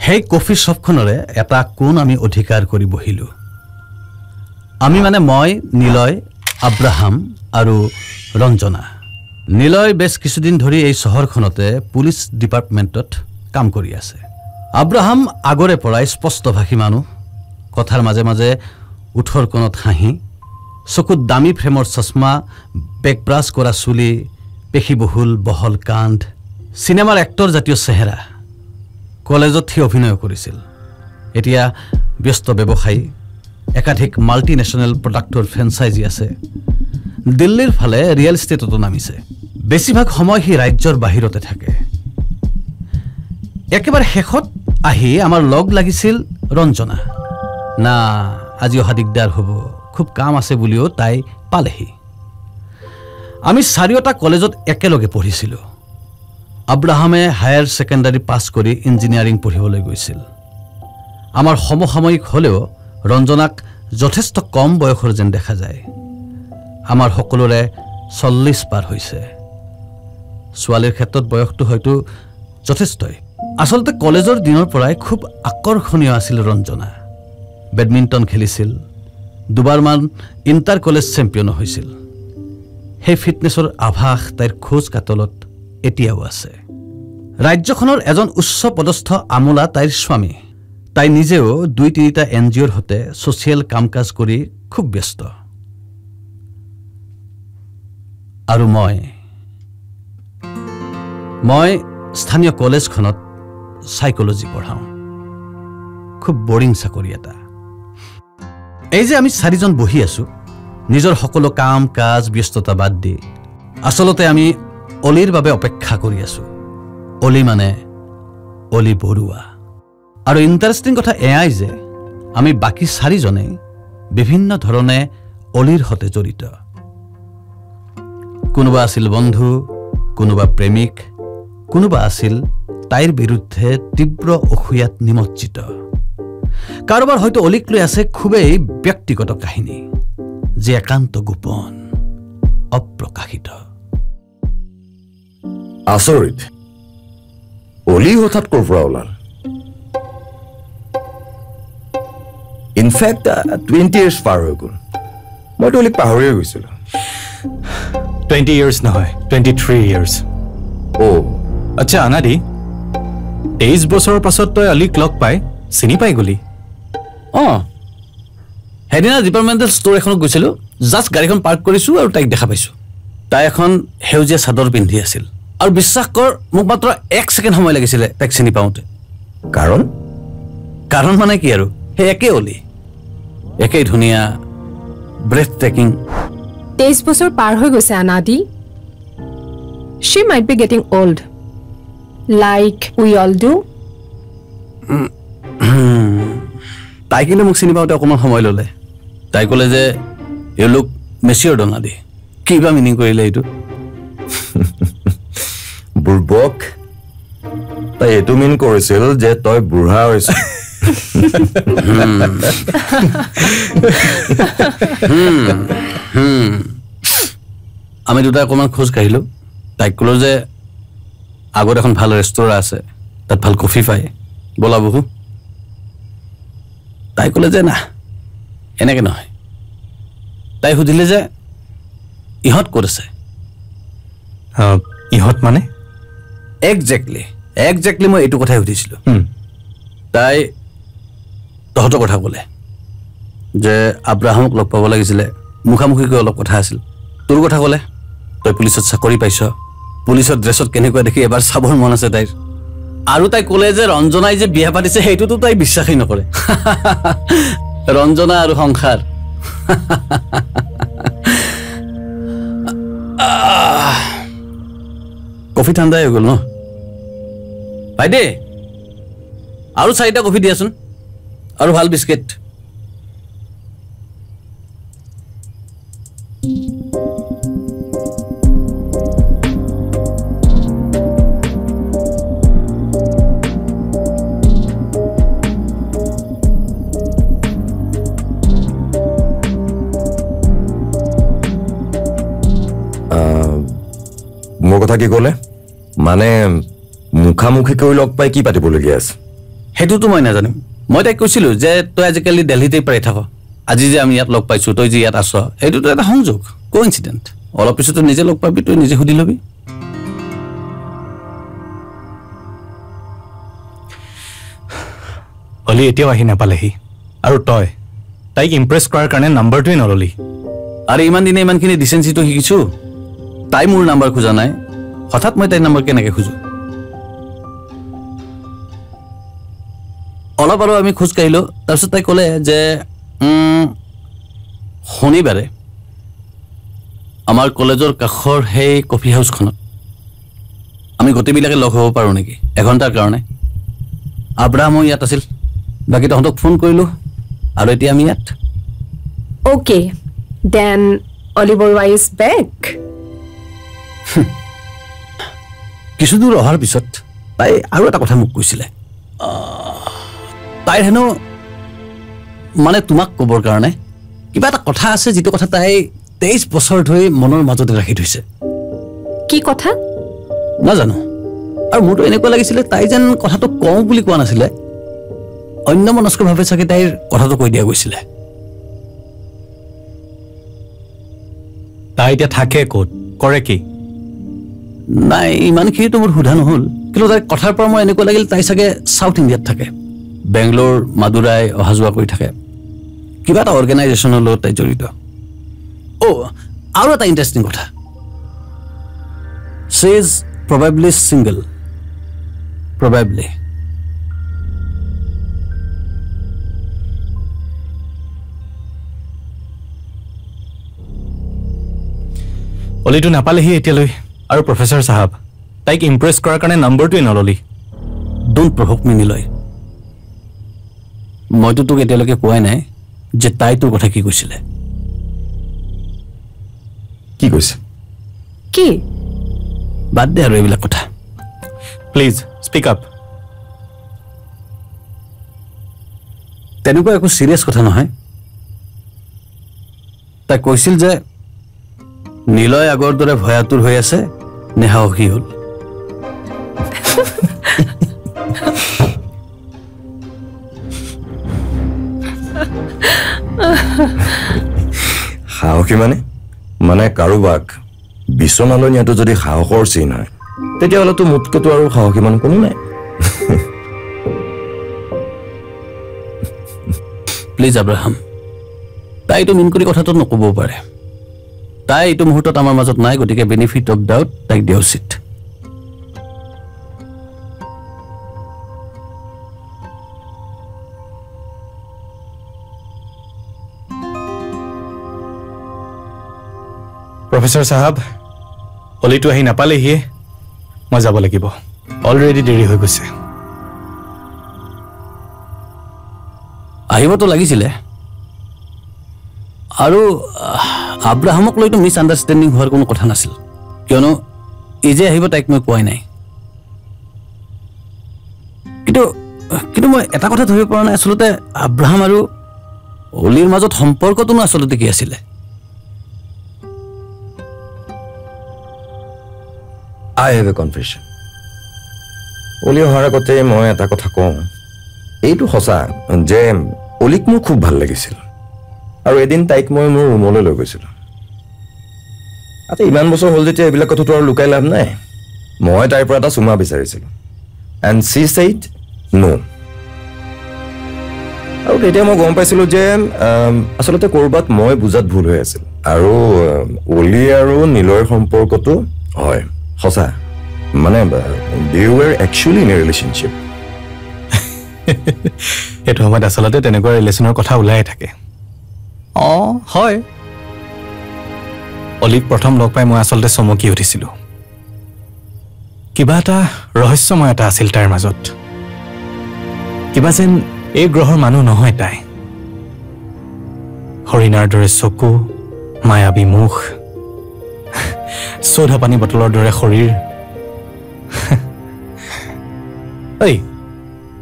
হেই coffee শ্বপখনৰে এটা কোণ আমি অধিকাৰ কৰি বহিলোঁ আমি মানে মই নিলয় আব্ৰাহাম আৰু ৰঞ্জনা নিলয় বেছ কিছুদিন ধৰি এই চহৰখনতে পুলিচ ডিপাৰ্টমেণ্টত কাম কৰি আছে আব্ৰাহাম আগৰে পৰাই স্পষ্টভাষী মানুহ কথাৰ মাজে মাজে উঠৰ কোণত হাঁহি চকুত দামী ফ্ৰেমৰ চশমা বেকব্ৰাছ কৰা চুলি পেশীবহুল বহল কান্ধ চিনেমাৰ এক্টৰ জাতীয় চেহেৰা কলেজত সি অভিনয় কৰিছিল এতিয়া ব্যস্ত ব্যৱসায়ী একাধিক মাল্টিনেশ্যনেল প্ৰডাক্টৰ ফ্ৰেঞ্চাইজি আছে দিল্লীৰ ফালে ৰিয়েল ষ্টেটতো নামিছে বেছিভাগ সময় সি ৰাজ্যৰ বাহিৰতে থাকে একেবাৰে শেষত আহি আমাৰ লগ লাগিছিল ৰঞ্জনা না আজি অহা দিগদাৰ হ'ব খুব কাম আছে বুলিও তাই পালেহি আমি চাৰিওটা কলেজত একেলগে পঢ়িছিলোঁ আব্ৰাহামে হায়াৰ ছেকেণ্ডাৰী পাছ কৰি ইঞ্জিনিয়াৰিং পঢ়িবলৈ গৈছিল আমাৰ সমসাময়িক হ'লেও ৰঞ্জনাক যথেষ্ট কম বয়সৰ যেন দেখা যায় আমাৰ সকলোৰে 40 পাৰ হৈছে ছোৱালীৰ ক্ষেত্ৰত বয়সটো হয়তো যথেষ্টই আসলতে কলেজৰ দিনৰ পৰাই খুব আকৰ্ষণীয় আছিল ৰঞ্জনা বেডমিণ্টন খেলিছিল দুবাৰমান ইণ্টাৰ কলেজ চেম্পিয়ন হৈছিল সেই ফিটনেছৰ আভাস তাইৰ খোজ কাতলত এতিয়াও আছে ৰাজ্যখনৰ এজন উচ্চ পদস্থ আমোলা তাইৰ স্বামী তাই নিজেও 2-3টা এনজিঅ'ৰ হতে সোশ্যাল কামকাজ কৰি খুব ব্যস্ত আৰু মই স্থানীয় কলেজখনত সাইকোলজি পঢ়াও খুব বোৰিং চাকৰি এটা এই যে আমি চাৰিজন বহি আছো নিজৰ সকলো কাম কাজ ব্যস্ততা বাদ দি আসলতে আমি অলিৰ বাবে অপেক্ষা কৰি আছো অলি মানে অলি বৰুৱা আৰু ইন্টাৰেষ্টিং কথা এয়াই যে আমি বাকি চাৰিজনে বিভিন্ন ধৰণে অলিৰ হতে জড়িত কোনোবা আছিল বন্ধু কোনোবা প্ৰেমিক কোনোবা আছিল তাইৰ বিৰুদ্ধে তীব্ৰ অসূয়াত নিমজ্জিত কাৰোবাৰ হয়তো অলিক লৈ আছে খুবেই ব্যক্তিগত কাহিনী যে একান্ত গোপন অপ্ৰকাশিত আচৰিত অলি হঠাৎ ক'ৰ পৰা ওলাল ইনফেক্ট 20 years পাৰ হৈ গ'ল মইতো অলিক পাহৰিয়ে গৈছিলোঁ 20 years নহয় 23 years আচ্ছা আনাদি 23 বছৰৰ পাছত তই অলিক লগ পাই চিনি পাই গলি হেদিনা ডিপাৰ্টমেণ্টেল ষ্ট'ৰ এখনত গৈছিলোঁ জাষ্ট গাড়ীখন পাৰ্ক কৰিছোঁ আৰু তাইক দেখা পাইছোঁ তাই এখন সেউজীয়া চাদৰ পিন্ধি আছিল আৰু বিশ্বাস কৰ মোক মাত্ৰ 1 ছেকেণ্ড সময় লাগিছিলে তাইক চিনি পাওঁতে কাৰণ মানে কি আৰু সেই একে অলি একেই ধুনীয়া ব্ৰেথ টেকিং 23 বছৰ পাৰ হৈ গৈছে আনাদি she might be getting old like we all do তাই কিন্তু মোক চিনি পাওঁতে অকণমান সময় ল'লে তাই ক'লে যে ইউ লুক মেচিয়ৰ্ড অনাদি কিবা মিনিং কৰিলে এইটো বুৰ্বক তাই এইটো মিন কৰিছিল যে তই বুঢ়া হৈছ আমি দুটা অকণমান খোজ কাঢ়িলোঁ তাইক ক'লো যে আগত এখন ভাল ৰেষ্টুৰেণ্ট আছে তাত ভাল কফি পায় ব'লা বহু তাই ক'লে যে না এনেকৈ নহয় তাই সুধিলে যে ইহঁত ক'ত আছে ইহঁত মানে একজেক্টলি মই এইটো কথাই সুধিছিলোঁ তাই তহঁতৰ কথা ক'লে যে আব্ৰাহামক লগ পাব লাগিছিলে মুখামুখিকৈ অলপ কথা আছিল তোৰ কথা ক'লে তই পুলিচত চাকৰি পাইছ পুলিচৰ ড্ৰেছত কেনেকুৱা দেখি এবাৰ চাবৰ মন আছে তাইৰ আৰু তাই ক'লে যে ৰঞ্জনাই যে বিয়া পাতিছে সেইটোতো তাই বিশ্বাসেই নকৰে ৰঞ্জনা আৰু সংসাৰ কফি ঠাণ্ডাই হৈ গ'ল ন ভাইটি আৰু 4টা কফি দিয়াচোন আৰু ভাল বিস্কিট মোৰ কথা কি ক'লে মানে মুখামুখিকৈ লগ পাই কি পাতিবলগীয়া আছে সেইটোতো মই নাজানিম মই তাইক কৈছিলোঁ যে তই আজিকালি দিল্লীতেই পাই থাক আজি যে আমি ইয়াত লগ পাইছোঁ তই যে ইয়াত আছ এইটোতো এটা সংযোগ কোইনচিডেণ্ট অলপ পিছতো নিজে লগ পাবি তই নিজে সুধি ল'বি অলি এতিয়াও আহি নাপালেহি আৰু তই তাইক ইমপ্ৰেছ কৰাৰ কাৰণে নাম্বাৰটোৱে নললি আৰে ইমান দিনে ইমানখিনি ডিচেঞ্চিটো শিকিছোঁ তাই মোৰ নাম্বাৰ খোজা নাই হঠাৎ মই তাইৰ নাম্বাৰ কেনেকৈ খোজোঁ অলপ আৰু আমি খোজ কাঢ়িলোঁ তাৰপিছত তাই ক'লে যে শনিবাৰে আমাৰ কলেজৰ কাষৰ সেই কফি হাউচখনত আমি গোটেইবিলাকে লগ হ'ব পাৰোঁ নেকি এঘণ্টাৰ কাৰণে আব্ৰাহামো ইয়াত আছিল বাকী তহঁতক ফোন কৰিলোঁ আৰু এতিয়া আমি ইয়াত okay then Oli Barua is back কিছু দূৰ অহাৰ পিছত তাই আৰু এটা কথা মোক কৈছিলে তাইৰ হেনো মানে তোমাক ক'বৰ কাৰণে কিবা এটা কথা আছে যিটো কথা তাই 23 বছৰ ধৰি মনৰ মাজতে ৰাখি থৈছে কি কথা নাজানো আৰু মোৰতো এনেকুৱা লাগিছিলে তাই যেন কথাটো কওঁ বুলি কোৱা নাছিলে অন্যমনস্কভাৱে চাগে তাইৰ কথাটো কৈ দিয়া গৈছিলে তাই এতিয়া থাকে ক'ত কৰে কি নাই ইমানখিনিতো মোৰ সোধা নহ'ল কিন্তু তাইৰ কথাৰ পৰা মই এনেকুৱা লাগিল তাই চাগে চাউথ ইণ্ডিয়াত থাকে বেংগলোৰ মাদুৰাই অহা যোৱা কৰি থাকে কিবা এটা অৰ্গেনাইজেশ্যনৰ লগত তাই জড়িত আৰু এটা ইণ্টাৰেষ্টিং কথা she is probably single probably অলিটো নাপালেহি এতিয়ালৈ আৰু প্ৰফেচাৰ সাহেব তাইক ইমপ্ৰেছ কৰাৰ কাৰণে নাম্বাৰটোৱে নললি ডোন্ট প্ৰভোক মি নিলয় মইতো তোক এতিয়ালৈকে কোৱাই নাই যে তাই তোৰ কথা কি কৈছিলে কি কৈছে কি বাদ দে আৰু এইবিলাক কথা প্লিজ স্পীক আপ তেনেকুৱা একো চিৰিয়াছ কথা নহয় তাই কৈছিল যে নীলয় আগৰ দৰে ভয়াতুৰ হৈ আছে নেহাসী হ'ল সাহসী মানে কাৰোবাক বিচনালৈ নিয়াটো যদি সাহসৰ চিন হয় তেতিয়াহ'লেতো মোতকৈতো আৰু সাহসী মানুহ কোনো নাই প্লিজ আব্ৰাহাম তাইতো মিন কৰি কথাটো নক'বও পাৰে তাই এইটো মুহূৰ্তত আমাৰ মাজত নাই গতিকে বেনিফিট অফ ডাউট তাইক দিয়া উচিত প্ৰফেচাৰ সাহেব অলিটো আহি নাপালেহিয়ে মই যাব লাগিব অলৰেডি দেৰি হৈ গৈছে আহিবতো লাগিছিলে আৰু আব্ৰাহামক লৈতো মিছ আণ্ডাৰষ্টেণ্ডিং হোৱাৰ কোনো কথা নাছিল কিয়নো এই যে আহিব তাইক মই কোৱাই নাই কিন্তু মই এটা কথা ধৰিব পৰা নাই আচলতে আব্ৰাহাম আৰু অলিৰ মাজত সম্পৰ্কটোনো আচলতে কি আছিলে I have a confession. অলি অহাৰ আগতে মই এটা কথা কওঁ এইটো সঁচা যে অলিক মোৰ খুব ভাল লাগিছিল আৰু এদিন তাইক মই মোৰ ৰুমলৈ লৈ গৈছিলোঁ ইমান বছৰ হ'ল যেতিয়া এইবিলাক কথাটো আৰু লুকাই লাভ নাই মই তাইৰ পৰা এটা চুমা বিচাৰিছিলোঁ এণ্ড she said no আৰু তেতিয়া মই গম পাইছিলোঁ যে আচলতে ক'ৰবাত মই বুজাত ভুল হৈ আছিল আৰু অলি আৰু নীলয়ৰ সম্পৰ্কটো হয় সঁচা মানে they were actually in a relationship এইটো সময়ত আচলতে তেনেকুৱা ৰিলেশ্যনৰ কথা ওলাই থাকে হয় অলিক প্ৰথম লগ পাই মই আচলতে চমকি উঠিছিলোঁ কিবা এটা ৰহস্যময় এটা আছিল তাৰ মাজত কিবা যেন এই গ্ৰহৰ মানুহ নহয় তাই হৰিণাৰ দৰে চকু মায়াবী মুখ সোধা পানী বটলৰ দৰে শৰীৰ ঐ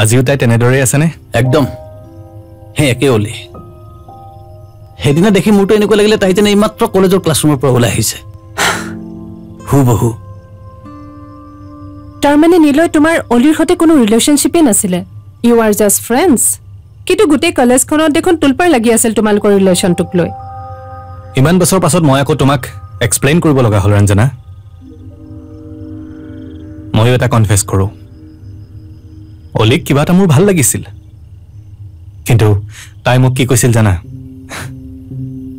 আজিও তাই তেনেদৰেই আছেনে একদম হে একে অলি সেইদিনা দেখি মোৰতো এনেকুৱা লাগিলে তাই যেনে এইমাত্ৰ কলেজৰ ক্লাছৰুমৰ পৰা ওলাই আহিছে হুবহু তাৰমানে নীলয় তোমাৰ অলিৰ সৈতে কোনো ৰিলেশ্যনশ্বিপেই নাছিলে You are just friends. কিন্তু গুটে কলেজখনত দেখোন তুলপাৰ লাগি আছিল তোমালোকৰ ৰিলেশনটোক লৈ ইমান বছৰ পাছত মই আকৌ তোমাক এক্সপ্লেইন কৰিব লগা হ'ল ৰঞ্জনা মই এটা কনফেছ কৰো অলিক কিবা এটা মোৰ ভাল লাগিছিল কিন্তু তাই মোক কি কৈছিল জানা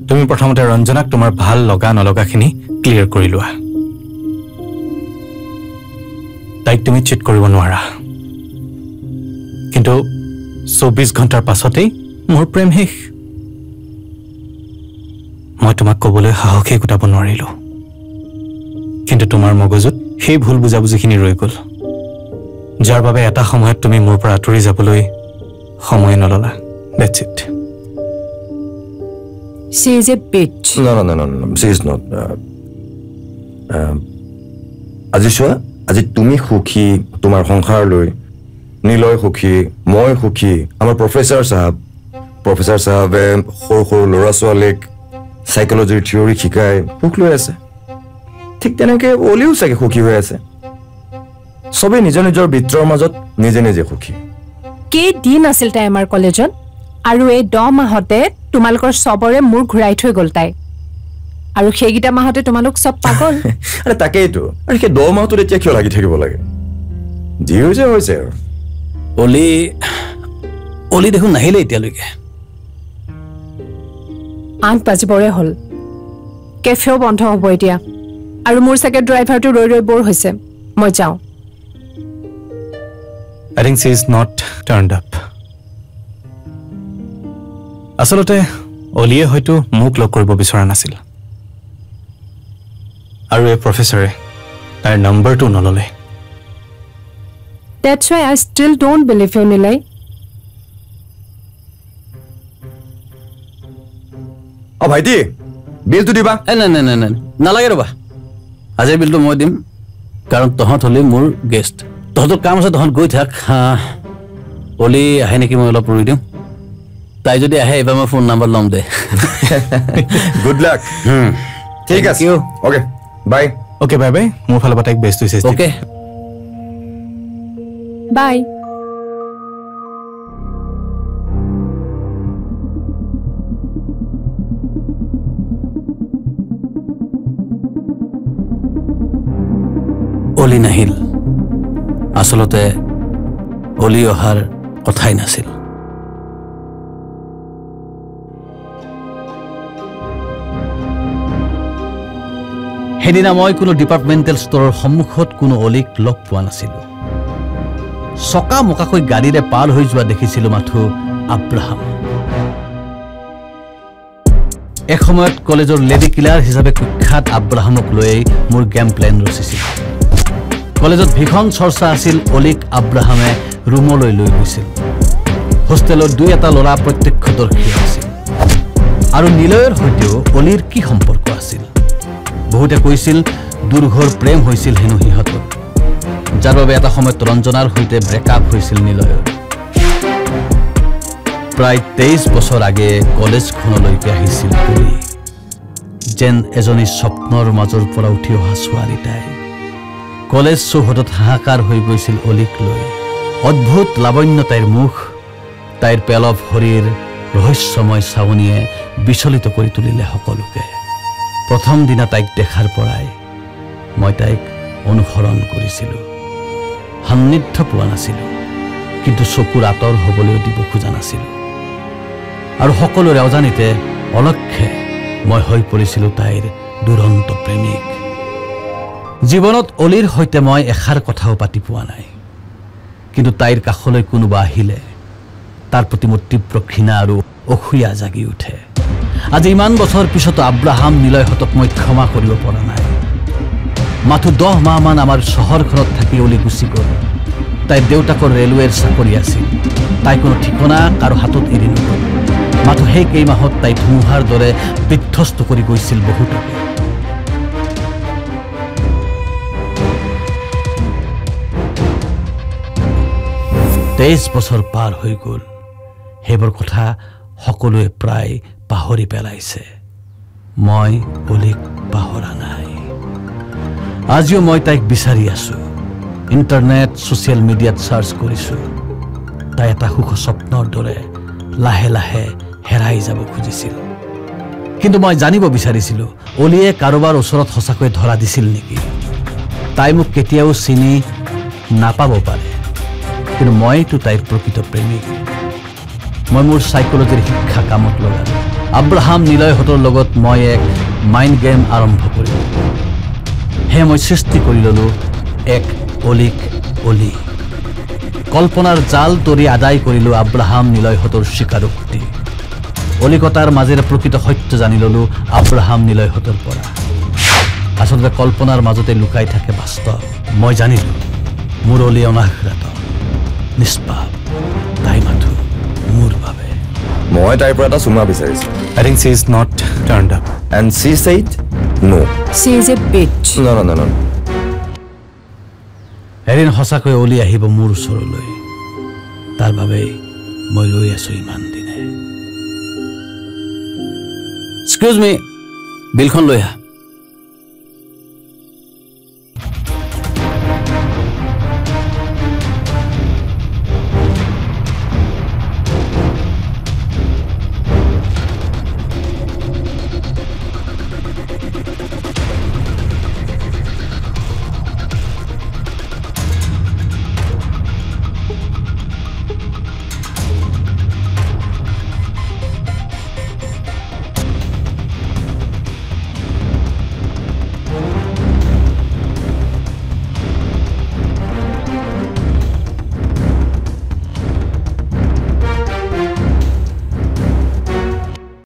তুমি প্ৰথমতে ৰঞ্জনাক তোমাৰ ভাল লগা নলগাখিনি ক্লিয়াৰ কৰি লোৱা তাইক তুমি চিট কৰিব নোৱাৰা কিন্তু 24 ঘণ্টাৰ পাছতেই মোৰ প্ৰেম শেষ মই তোমাক ক'বলৈ সাহসে গোটাব নোৱাৰিলো কিন্তু তোমাৰ মগজুত সেই ভুল বুজাবুজিখিনি ৰৈ গ'ল যাৰ বাবে এটা সময়ত তুমি মোৰ পৰা আঁতৰি যাবলৈ সময় নললা that's it she is a bitch no she is not আজি চোৱা আজি তুমি সুখী তোমাৰ সংসাৰ লৈ নীলয় সুখী মই সুখী আমাৰ প্ৰফেসৰ সাহেবে সৰু ল'ৰা ছোৱালীক সাইকোলজিৰ থিওৰি শিকায় সুখ লৈ আছে ঠিক তেনেকৈ অলিও চাগে সুখী হৈ আছে সবে নিজৰ নিজৰ বিত্ৰৰ মাজত নিজে নিজে সুখী কে দিন আছিল তাই আমাৰ কলেজত আৰু এই 10 মাহতে তোমালোকৰ সবৰে মূৰ ঘূৰাই থৈ গ'ল তাই আৰু সেইগিটা মাহতে তোমালোক সব পাগল আৰে তাকেইতো আৰু সেই 10 মাহটো এতিয়া কিয় লাগি থাকিব লাগে যি হৈছে আৰু অলি দেখোন নাহিলে এতিয়ালৈকে 8 বাজিবৰে হ'ল কেফেও বন্ধ হ'ব এতিয়া আৰু মোৰ চাগে ড্ৰাইভাৰটো ৰৈ বৰ হৈছে মই যাওঁ I think she is not turned up আসলতে অলিয়ে হয়তো মোক লগ কৰিব বিচৰা নাছিল আৰু এই প্ৰফেসৰে তাৰ নম্বৰটো নললে That's why I still don't believe you, Nilay. Oh, ভাইটি বিলটো দিবা নাই নালাগে ৰবা আজি বিলটো মই দিম কাৰণ তহঁত হলে মোৰ গেষ্ট তহঁতৰ কাম আছে তহঁত গৈ থাক অলি আহে নেকি মই অলপ ৰৈ দিম তাই যদি আহে এবাৰ মই ফোন নাম্বাৰ ল'ম দে গুড লাক ঠিক আছে ওকে বাই মোৰ ফালৰ পৰা তাইক বেষ্ট হৈছে ওকে Bye. অলি নাহিল আসলতে অলি অহাৰ কথাই নাছিল সেইদিনা মই কোনো ডিপাৰ্টমেণ্টেল ষ্টৰৰ সন্মুখত কোনো অলিক লগ পোৱা নাছিলো সকা মকাকৈ গাড়ীৰে পাৰ হৈ যোৱা দেখিছিলো মাথো আব্ৰাহাম এক সময়ত কলেজৰ লেডি কিলাৰ হিচাপে কুখ্যাত আব্ৰাহামক লৈ মোৰ গেম প্লেন ৰচিছিল কলেজত ভীষণ চৰ্চা আছিল অলিক আব্ৰাহামে ৰুমলৈ লৈ গৈছিল হোষ্টেলৰ দুই এটা ল'ৰা প্ৰত্যক্ষদৰ্শী আছিল আৰু নীলয়ৰ সৈতেও অলিৰ কি সম্পৰ্ক আছিল বহুতে কৈছিল দুৰ্ঘৰ প্ৰেম হৈছিল হেনো সিহঁতৰ যাৰ বাবে এটা সময়ত ৰঞ্জনাৰ সৈতে ব্ৰেকআপ হৈছিল নীলয়ৰ প্ৰায় 23 বছৰ আগে কলেজখনলৈকে আহিছিল অলি যেন এজনী স্বপ্নৰ মাজৰ পৰা উঠি অহা ছোৱালী তাই কলেজ চৌহদত হাহাকাৰ হৈ গৈছিল অলিক লৈ অদ্ভুত লাৱণ্য তাইৰ মুখ তাইৰ পেলৱ শৰীৰ ৰহস্যময় চাৱনিয়ে বিচলিত কৰি তুলিলে সকলোকে প্ৰথম দিনা তাইক দেখাৰ পৰাই মই তাইক অনুসৰণ কৰিছিলোঁ সান্নিধ্য পোৱা নাছিলোঁ কিন্তু চকুৰ আঁতৰ হ'বলৈ দিব খোজা নাছিলোঁ আৰু সকলোৰে অজানিতে অলক্ষে মই হৈ পৰিছিলোঁ তাইৰ দুৰন্ত প্ৰেমিক জীৱনত অলিৰ সৈতে মই এষাৰ কথাও পাতি পোৱা নাই কিন্তু তাইৰ কাষলৈ কোনোবা আহিলে তাৰ প্ৰতি মোৰ তীব্ৰ ঘৃণা আৰু অসূয়া জাগি উঠে আজি ইমান বছৰ পিছতো আব্ৰাহাম নীলয়হঁতক মই ক্ষমা কৰিব পৰা নাই মাথো 10 মাহমান আমাৰ চহৰখনত থাকি অলি গুচি গ'ল তাইৰ দেউতাকৰ ৰেলৱেৰ চাকৰি আছিল তাই কোনো ঠিকনা কাৰো হাতত এৰি নগ'ল মাথো সেই কেইমাহত তাই ধুমুহাৰ দৰে বিধ্বস্ত কৰি গৈছিল বহুতকে 23 বছৰ পাৰ হৈ গ'ল হেবৰ কথা সকলোৱে প্ৰায় পাহৰি পেলাইছে মই অলিক পাহৰা নাই আজিও মই তাইক বিচাৰি আছো ইন্টাৰনেট সোশ্যাল মিডিয়াত সাৰ্চ কৰিছো তাই এটা সুখ স্বপ্নৰ দৰে লাহে লাহে হেৰাই যাব খুজিছিল কিন্তু মই জানিব বিচাৰিছিলোঁ অলিয়ে কাৰোবাৰ ওচৰত সঁচাকৈ ধৰা দিছিল নেকি তাই মোক কেতিয়াও চিনি নাপাব পাৰে কিন্তু মইতো তাইৰ প্ৰকৃত প্ৰেমিক মই মোৰ সাইকোলজিৰ শিক্ষা কামত লগালো আব্ৰাহাম নিলয়হঁতৰ লগত মই এক মাইণ্ড গেম আৰম্ভ কৰিলোঁ হে মই সৃষ্টি কৰি ললো এক অলিক অলি কল্পনাৰ জাল তৰি আদায় কৰিলোঁ আব্ৰাহাম নিলয়হঁতৰ স্বীকাৰোক্তি অলিকতাৰ মাজেৰে প্ৰকৃত সত্য জানি ললো আব্ৰাহাম নিলয়হঁতৰ পৰা আচলতে কল্পনাৰ মাজতে লুকাই থাকে বাস্তৱ মই জানিলো মোৰ অলি অনাহ্ৰাত নিষ্পাপ তাই মাথো মোৰ বাবে মই তাইৰ পৰা এটা চুমা বিচাৰিছোঁ I think she is not turned up. and she said no She is a bitch. no এদিন সঁচাকৈ অলি আহিব মোৰ ওচৰলৈ তাৰ বাবেই মই ৰৈ আছো ইমান দিনে এক্সকিউজ মি বিলখন লৈ আহা